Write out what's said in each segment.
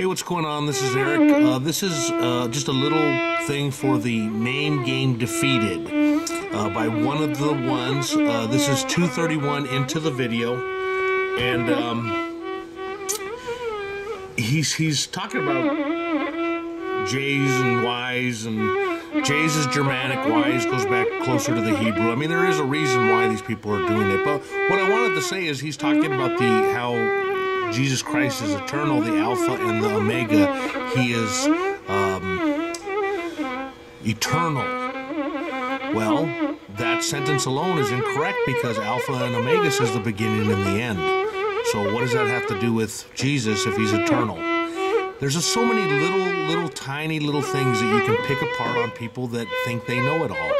Hey, what's going on? This is Eric. This is just a little thing for the Name Game Defeated by one of the ones. This is 231 into the video, and he's talking about J's and Y's, and J's is Germanic, Y's goes back closer to the Hebrew. I mean, there is a reason why these people are doing it, but what I wanted to say is he's talking about how Jesus Christ is eternal, the Alpha and the Omega. He is eternal. Well, that sentence alone is incorrect because Alpha and Omega says the beginning and the end. So what does that have to do with Jesus if he's eternal? There's just so many little tiny things that you can pick apart on people that think they know it all.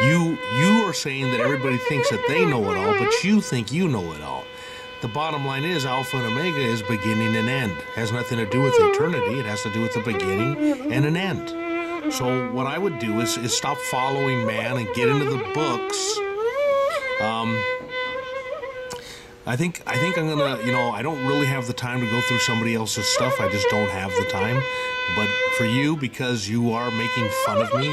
You are saying that everybody thinks that they know it all, but you think you know it all. The bottom line is Alpha and Omega is beginning and end. It has nothing to do with eternity. It has to do with the beginning and an end. So what I would do is stop following man and get into the books. I think I'm gonna, I don't really have the time to go through somebody else's stuff. I just don't have the time. But for you, because you are making fun of me,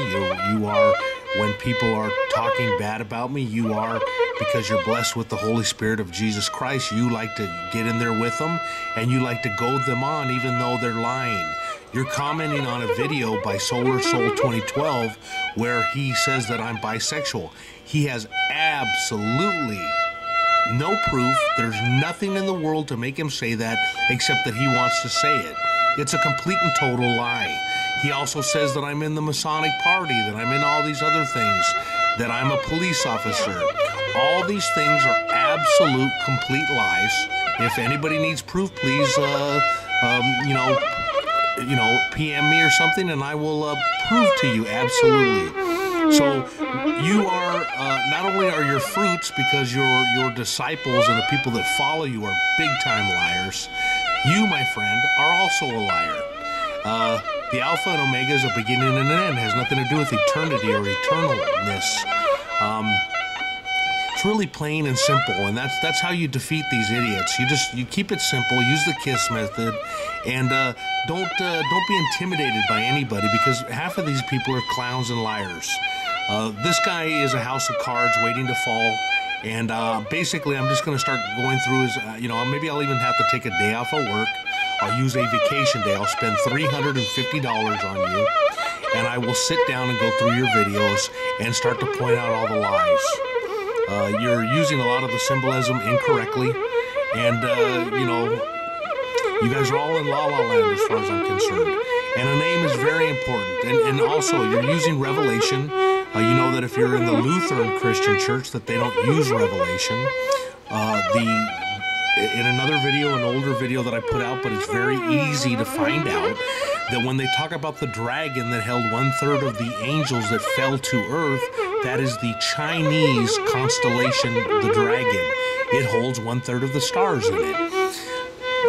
you are, when people are talking bad about me, you are, because you're blessed with the Holy Spirit of Jesus Christ, you like to get in there with them, and you like to goad them on even though they're lying. You're commenting on a video by Solar Soul 2012 where he says that I'm bisexual. He has absolutely no proof. There's nothing in the world to make him say that except that he wants to say it. It's a complete and total lie. He also says that I'm in the Masonic Party, that I'm in all these other things, that I'm a police officer. All these things are absolute, complete lies. If anybody needs proof, please, PM me or something, and I will prove to you absolutely. So you are, not only are your fruits, because your disciples and the people that follow you are big-time liars, you, my friend, are also a liar. The Alpha and Omega is a beginning and an end. It has nothing to do with eternity or eternalness. It's really plain and simple, and that's how you defeat these idiots. You keep it simple, use the KISS method, and don't be intimidated by anybody, because half of these people are clowns and liars. This guy is a house of cards waiting to fall, and basically I'm just going to start going through his, maybe I'll even have to take a day off of work. I'll use a vacation day. I'll spend $350 on you, and I will sit down and go through your videos and start to point out all the lies. You're using a lot of the symbolism incorrectly, and, you guys are all in la-la land as far as I'm concerned. And a name is very important. And also, you're using Revelation. You know that if you're in the Lutheran Christian church, that they don't use Revelation. In another video, an older video that I put out, but it's very easy to find out, that when they talk about the dragon that held 1/3 of the angels that fell to earth, that is the Chinese constellation, the dragon. It holds 1/3 of the stars in it.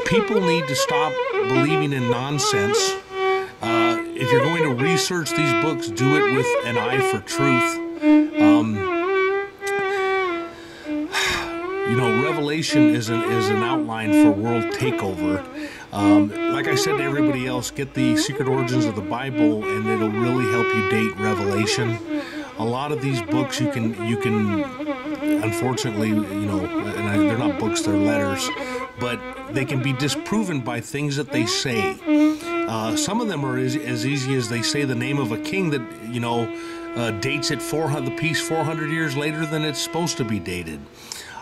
People need to stop believing in nonsense. If you're going to research these books, do it with an eye for truth. Revelation is an outline for world takeover. Like I said to everybody else, get the Secret Origins of the Bible, and it'll really help you date Revelation. A lot of these books you can unfortunately, they're not books, they're letters, but they can be disproven by things that they say. Some of them are as easy as they say the name of a king that, dates it the piece 400 years later than it's supposed to be dated.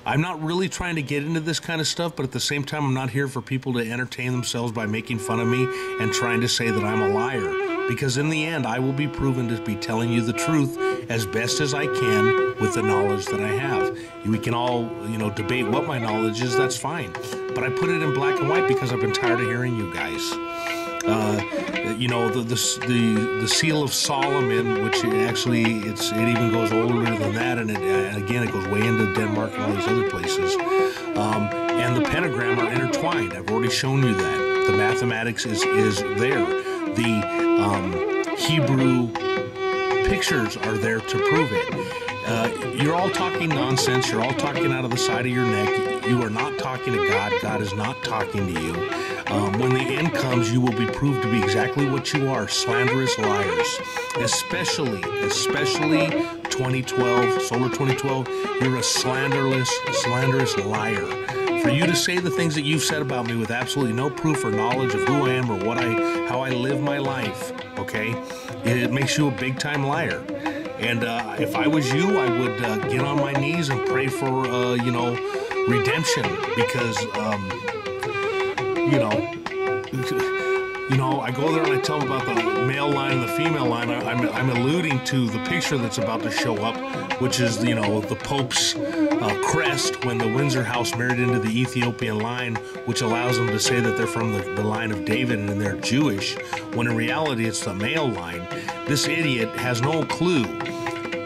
I'm not really trying to get into this kind of stuff, but at the same time, I'm not here for people to entertain themselves by making fun of me and trying to say that I'm a liar. Because in the end, I will be proven to be telling you the truth as best as I can with the knowledge that I have. We can all, debate what my knowledge is, that's fine. But I put it in black and white because I've been tired of hearing you guys. The Seal of Solomon, which actually it even goes older than that, and again it goes way into Denmark and all these other places. And the pentagram are intertwined. I've already shown you that. The mathematics is there. The Hebrew pictures are there to prove it. You're all talking nonsense. You're all talking out of the side of your neck. are not talking to God. God is not talking to you. When the end comes, you will be proved to be exactly what you are, slanderous liars. Especially 2012, Solar 2012, you're a slanderous liar. For you to say the things that you've said about me with absolutely no proof or knowledge of who I am or how I live my life, okay, it makes you a big-time liar. And if I was you, I would get on my knees and pray for, redemption, because, I go there and I tell them about the male line and the female line. I'm alluding to the picture that's about to show up, which is, the Pope's crest when the Windsor House married into the Ethiopian line, which allows them to say that they're from the line of David and they're Jewish, when in reality it's the male line. This idiot has no clue.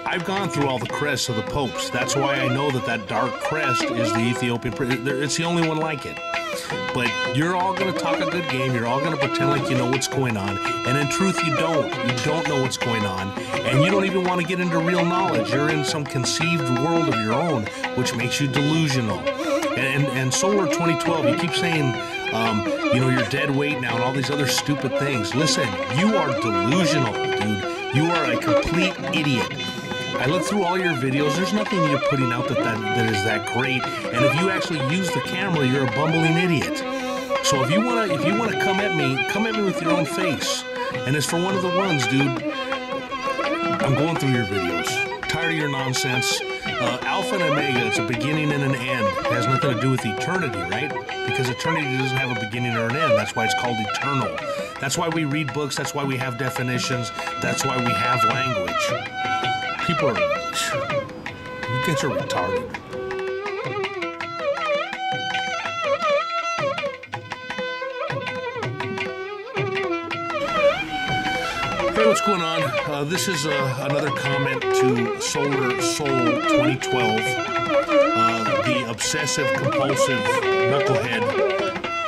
I've gone through all the crests of the popes. That's why I know that dark crest is the Ethiopian. It's the only one like it. But you're all going to talk a good game. You're all going to pretend like you know what's going on. And in truth, you don't. You don't know what's going on. And you don't even want to get into real knowledge. You're in some conceived world of your own, which makes you delusional. And Solar 2012, you keep saying, you're dead weight now and all these other stupid things. Listen, you are delusional, dude. You are a complete idiot. I looked through all your videos. There's nothing you're putting out that is that great. And if you actually use the camera, you're a bumbling idiot. So if you wanna come at me with your own face. And as for one of the ones, dude, I'm going through your videos. Tired of your nonsense. Alpha and Omega, it's a beginning and an end. It has nothing to do with eternity, right? Because eternity doesn't have a beginning or an end. That's why it's called eternal. That's why we read books. That's why we have definitions. That's why we have language. People are... You guys are retarded. Hey, what's going on? This is another comment to Solar Soul 2012, the obsessive-compulsive knucklehead.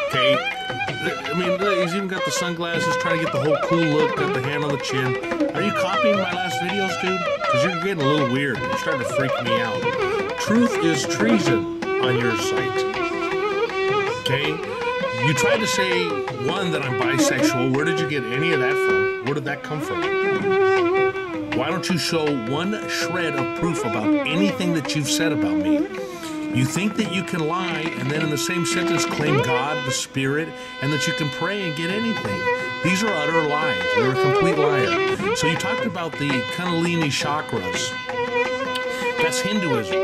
Okay, I mean, he's even got the sunglasses, trying to get the whole cool look, got the hand on the chin. Are you copying my last videos, dude? Because you're getting a little weird. You're starting to freak me out. Truth is treason on your site. Okay? You tried to say, one, that I'm bisexual. Where did you get any of that from? Where did that come from? Why don't you show one shred of proof about anything that you've said about me? You think that you can lie and then in the same sentence claim God, the Spirit, and that you can pray and get anything. These are utter lies. You're a complete liar. So you talked about the Kundalini chakras. That's Hinduism.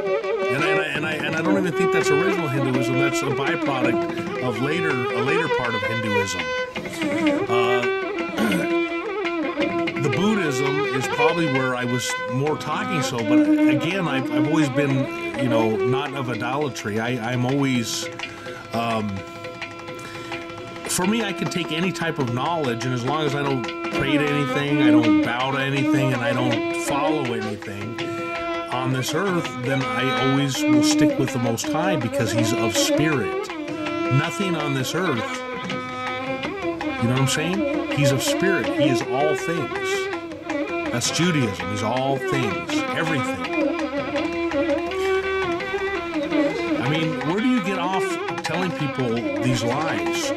And I don't even think that's original Hinduism. That's a byproduct of a later part of Hinduism. The Buddhism is probably where I was more talking so, but again, I've always been, not of idolatry. I'm always, for me, I can take any type of knowledge, and as long as I don't pray to anything, I don't bow to anything, and I don't follow anything on this earth, then I always will stick with the Most High because He's of spirit. Nothing on this earth, you know what I'm saying? He's of spirit. He is all things. That's Judaism. He's all things. Everything. I mean, where do you get off telling people these lies?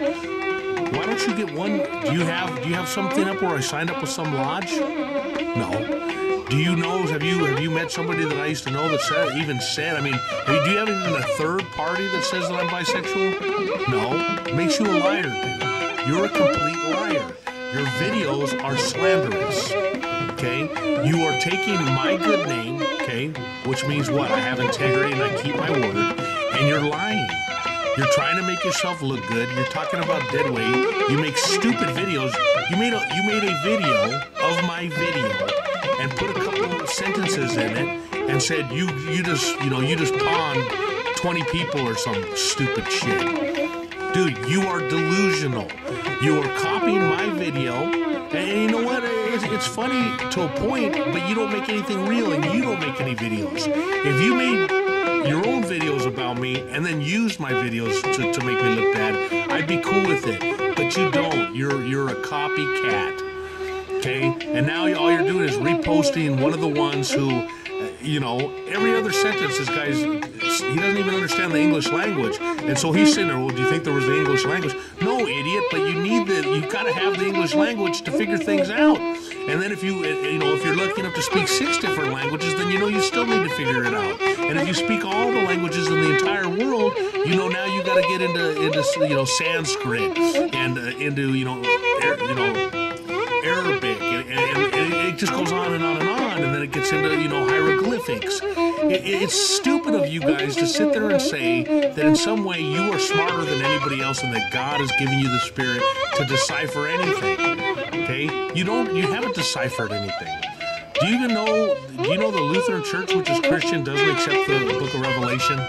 Why don't you get one? Do you have something up where I signed up with some lodge? No. Do you know? Have you met somebody that I used to know that said? I mean, do you have even a third party that says that I'm bisexual? No. It makes you a liar, dude. You're a complete liar. Your videos are slanderous, okay? You are taking my good name, okay, which means what? I have integrity and I keep my word, and you're lying. You're trying to make yourself look good. You're talking about dead weight. You make stupid videos. You made a video of my video and put a couple of sentences in it and said you just pawned 20 people or some stupid shit. Dude, you are delusional. You are copying my video, and you know what? It's funny to a point, but you don't make anything real, and you don't make any videos. If you made your own videos about me and then used my videos to make me look bad, I'd be cool with it. But you don't. You're a copycat. Okay? And now all you're doing is reposting one of the ones who you know, every other sentence, this guy's, he doesn't even understand the English language. And so he's sitting there, well, do you think there was the English language? No, idiot, but you've got to have the English language to figure things out. And then if if you're lucky enough to speak 6 different languages, then you still need to figure it out. And if you speak all the languages in the entire world, now you got to get into Sanskrit and into Arabic, and it just goes on and on and on, and then it gets into hieroglyphics. It's stupid of you guys to sit there and say that in some way you are smarter than anybody else, and that God has given you the Spirit to decipher anything. Okay, you haven't deciphered anything. Do you know the Lutheran Church, which is Christian, doesn't accept the Book of Revelation?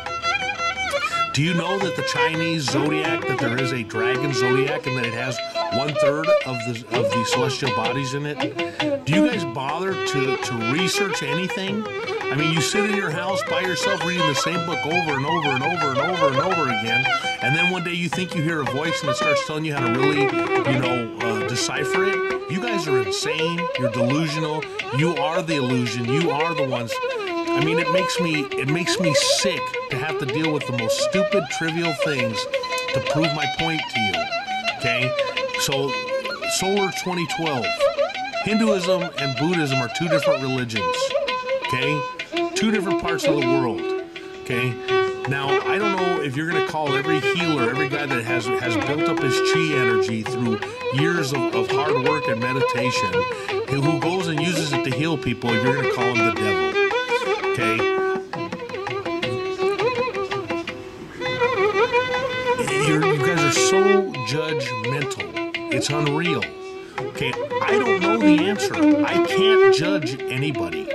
Do you know that the Chinese zodiac, that there is a dragon zodiac, and that it has 1/3 of the celestial bodies in it? Do you guys bother to research anything? I mean, you sit in your house by yourself reading the same book over and over and over and over and over again, and then one day you think you hear a voice and it starts telling you how to really, decipher it. You guys are insane. You're delusional. You are the illusion. You are the ones. I mean, it makes me sick to have to deal with the most stupid, trivial things to prove my point to you. Okay? So, Solar 2012. Hinduism and Buddhism are 2 different religions. Okay? 2 different parts of the world. Okay? Now, I don't know if you're going to call every healer, every guy that has built up his chi energy through years of hard work and meditation, who goes and uses it to heal people, if you're going to call him the devil. Okay? You guys are so judgmental. It's unreal. Okay? I don't know the answer. I can't judge anybody.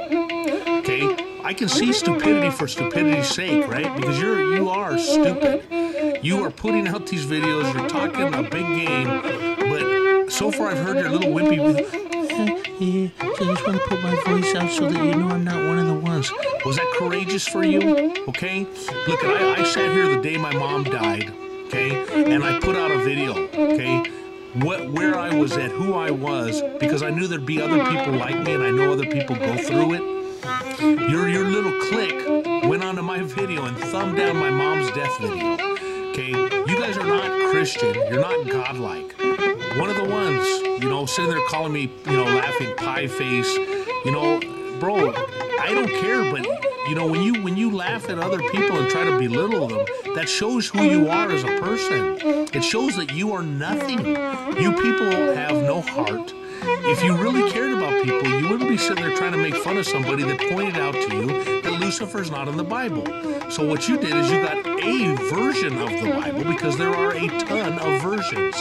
Okay? I can see stupidity for stupidity's sake, right? Because you are stupid. You are putting out these videos, you're talking a big game, but so far I've heard your little wimpy, I just want to put my voice out so that you know I'm not one of the ones. Was that courageous for you? Okay? Look, I sat here the day my mom died, okay? And I put out a video, okay? Where I was at, who I was, because I knew there'd be other people like me, and I know other people go through it. Your little click went onto my video and thumbed down my mom's death video. Okay? You guys are not Christian. You're not godlike. One of the ones, sitting there calling me, laughing pie face. Bro, I don't care, but when you laugh at other people and try to belittle them, that shows who you are as a person. It shows that you are nothing. You people have no heart. If you really cared about people, you wouldn't be sitting there trying to make fun of somebody that pointed out to you that Lucifer's not in the Bible. So what you did is you got a version of the Bible, because there are a ton of versions.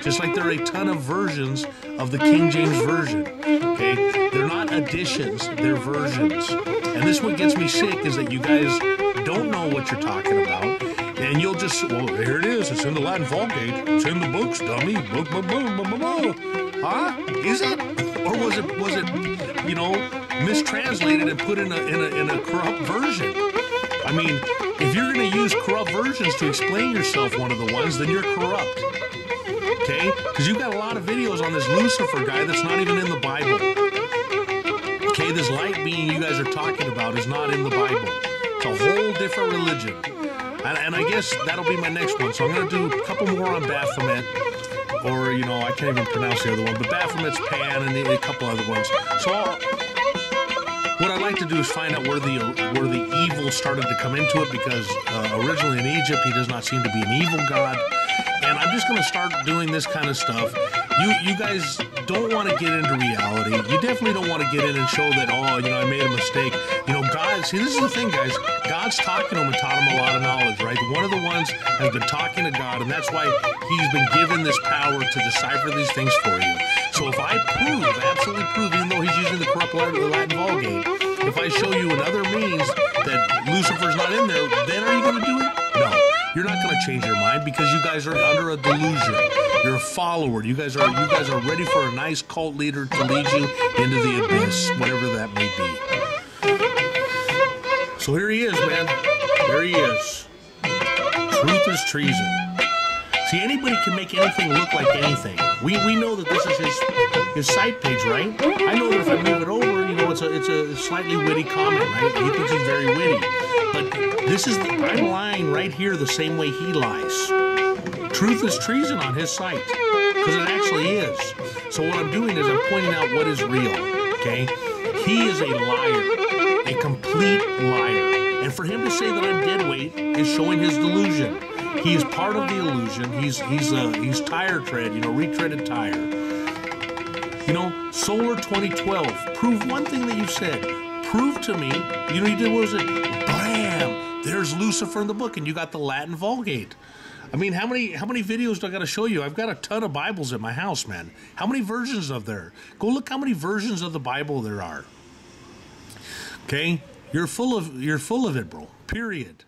Just like there are a ton of versions of the King James Version. Okay? They're not additions, they're versions. And this what gets me sick is that you guys don't know what you're talking about. And you'll just, well, here it is. It's in the Latin Vulgate. It's in the books, dummy. Huh? Is it? Or was it mistranslated and put in a corrupt version? I mean, if you're going to use corrupt versions to explain yourself, one of the ones, then you're corrupt. Okay? Because you've got a lot of videos on this Lucifer guy that's not even in the Bible. Okay? This light being you guys are talking about is not in the Bible. It's a whole different religion. And I guess that'll be my next one. So I'm going to do a couple more on Baphomet. Or, I can't even pronounce the other one. But Baphomet's Pan and a couple other ones. So what I'd like to do is find out where the evil started to come into it. Because originally in Egypt, he does not seem to be an evil god. And I'm just going to start doing this kind of stuff. You guys don't want to get into reality. You definitely don't want to get in and show that, I made a mistake. God, see, this is the thing, guys. God's talking to him and taught him a lot of knowledge, right? One of the ones has been talking to God, and that's why he's been given this power to decipher these things for you. So if I absolutely prove, even though he's using the corrupt Latin Vulgate, if I show you another means that Lucifer's not in there, then are you going to do it? No. You're not going to change your mind because you guys are under a delusion. You're a follower. You guys are ready for a nice cult leader to lead you into the abyss, whatever that may be. So here he is, man. There he is. Truth is treason. See, anybody can make anything look like anything. We know that this is his site page, right? I know that if I move it over, know, it's a slightly witty comment, right? He thinks he's very witty. But this is, I'm lying right here the same way he lies. Truth is treason on his site, because it actually is. So what I'm doing is I'm pointing out what is real, okay? He is a liar, a complete liar. And for him to say that I'm dead weight is showing his delusion. He is part of the illusion. He's tire tread, you know, retreaded tire. You know, Solar 2012, prove one thing that you said. Prove to me, you know, you did, what was it? Bam! There's Lucifer in the book, and you got the Latin Vulgate. I mean, how many videos do I got to show you? I've got a ton of Bibles at my house, man. How many versions of there? Go look how many versions of the Bible there are. Okay? You're full of it, bro. Period.